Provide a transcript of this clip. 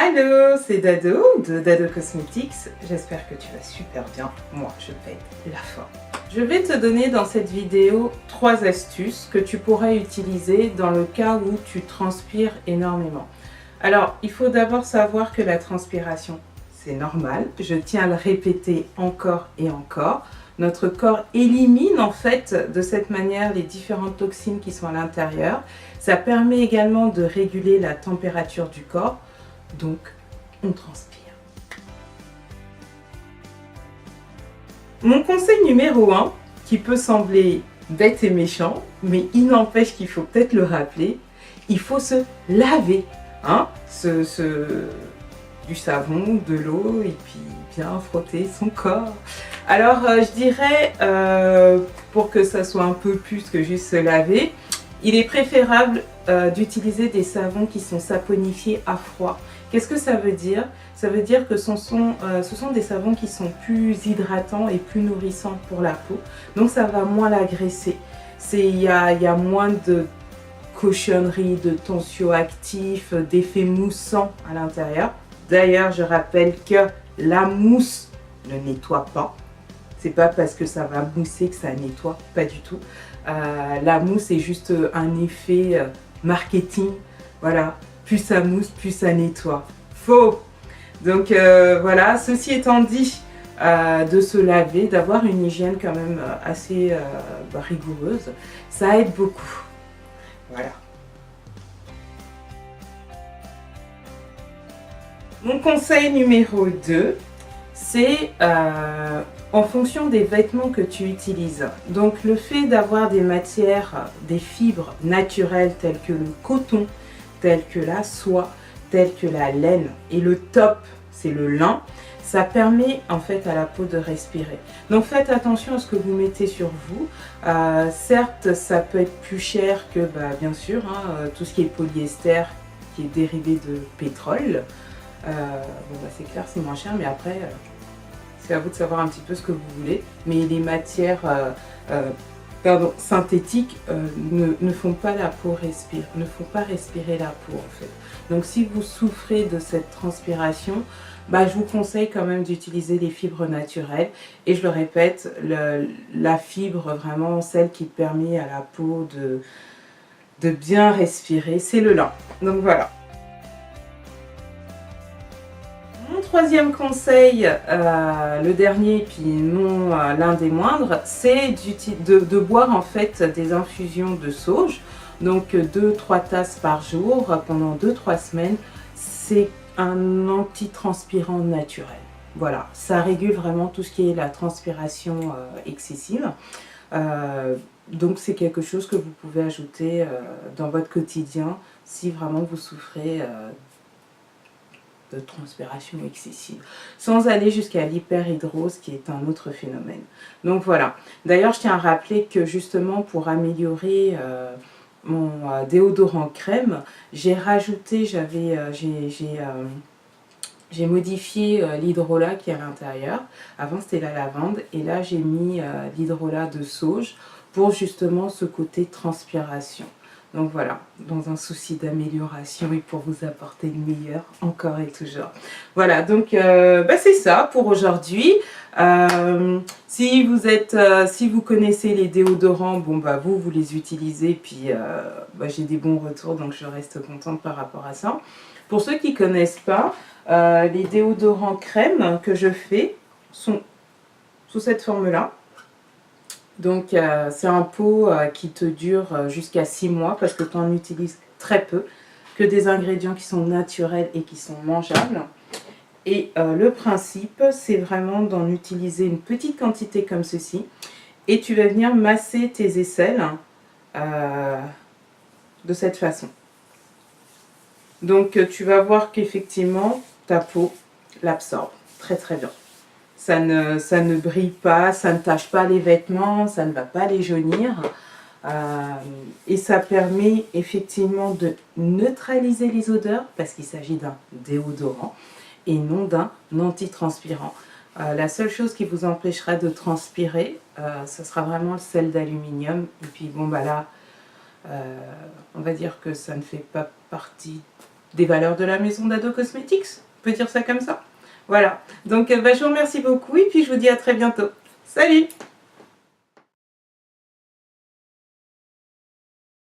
Allô, c'est Dado de Dado Cosmetics. J'espère que tu vas super bien. Moi, je pète la forme. Je vais te donner dans cette vidéo 3 astuces que tu pourras utiliser dans le cas où tu transpires énormément. Alors, il faut d'abord savoir que la transpiration, c'est normal. Je tiens à le répéter encore et encore. Notre corps élimine en fait de cette manière les différentes toxines qui sont à l'intérieur. Ça permet également de réguler la température du corps. Donc, on transpire. Mon conseil numéro 1, qui peut sembler bête et méchant, mais il n'empêche qu'il faut peut-être le rappeler, il faut se laver. Hein, du savon, de l'eau et puis bien frotter son corps. Alors, je dirais, pour que ça soit un peu plus que juste se laver, il est préférable d'utiliser des savons qui sont saponifiés à froid. Qu'est-ce que ça veut dire? Ça veut dire que ce sont des savons qui sont plus hydratants et plus nourrissants pour la peau. Donc ça va moins l'agresser. Il y a moins de cochonneries, de tensioactifs, d'effets moussants à l'intérieur. D'ailleurs, je rappelle que la mousse ne nettoie pas. C'est pas parce que ça va mousser que ça nettoie, pas du tout. La mousse est juste un effet marketing. Voilà, plus ça mousse, plus ça nettoie. Faux! Donc voilà, ceci étant dit, de se laver, d'avoir une hygiène quand même assez rigoureuse, ça aide beaucoup. Voilà. Mon conseil numéro 2, c'est en fonction des vêtements que tu utilises. Donc le fait d'avoir des matières, des fibres naturelles telles que le coton, telles que la soie, telles que la laine et le top, c'est le lin, ça permet en fait à la peau de respirer. Donc faites attention à ce que vous mettez sur vous. Certes, ça peut être plus cher que bien sûr tout ce qui est polyester qui est dérivé de pétrole. C'est clair, c'est moins cher, mais après c'est à vous de savoir un petit peu ce que vous voulez. Mais les matières synthétiques ne font pas la peau respirer, ne font pas respirer la peau en fait. Donc si vous souffrez de cette transpiration, je vous conseille quand même d'utiliser des fibres naturelles. Et je le répète, la fibre vraiment, celle qui permet à la peau de bien respirer, c'est le lin. Donc voilà. Mon troisième conseil, le dernier, puis non l'un des moindres, c'est de boire en fait des infusions de sauge. Donc 2-3 tasses par jour pendant 2-3 semaines. C'est un antitranspirant naturel. Voilà, ça régule vraiment tout ce qui est la transpiration excessive. Donc c'est quelque chose que vous pouvez ajouter dans votre quotidien si vraiment vous souffrez de transpiration excessive, sans aller jusqu'à l'hyperhidrose qui est un autre phénomène. Donc voilà. D'ailleurs, je tiens à rappeler que justement pour améliorer mon déodorant crème, j'ai rajouté, j'ai modifié l'hydrolat qui est à l'intérieur. Avant c'était la lavande et là j'ai mis l'hydrolat de sauge pour justement ce côté transpiration. Donc voilà, dans un souci d'amélioration et pour vous apporter le meilleur, encore et toujours. Voilà, donc c'est ça pour aujourd'hui. Si vous connaissez les déodorants, vous les utilisez, puis j'ai des bons retours, donc je reste contente par rapport à ça. Pour ceux qui ne connaissent pas, les déodorants crème que je fais sont sous cette forme-là. Donc c'est un pot qui te dure jusqu'à 6 mois parce que tu en utilises très peu, que des ingrédients qui sont naturels et qui sont mangeables. Et le principe, c'est vraiment d'en utiliser une petite quantité comme ceci. Et tu vas venir masser tes aisselles de cette façon. Donc tu vas voir qu'effectivement, ta peau l'absorbe très très bien. Ça ne brille pas, ça ne tache pas les vêtements, ça ne va pas les jaunir. Et ça permet effectivement de neutraliser les odeurs parce qu'il s'agit d'un déodorant et non d'un antitranspirant. La seule chose qui vous empêchera de transpirer, ce sera vraiment le sel d'aluminium. Et puis là, on va dire que ça ne fait pas partie des valeurs de la maison d'Ado Cosmetics, on peut dire ça comme ça. Voilà, donc je vous remercie beaucoup et puis je vous dis à très bientôt. Salut!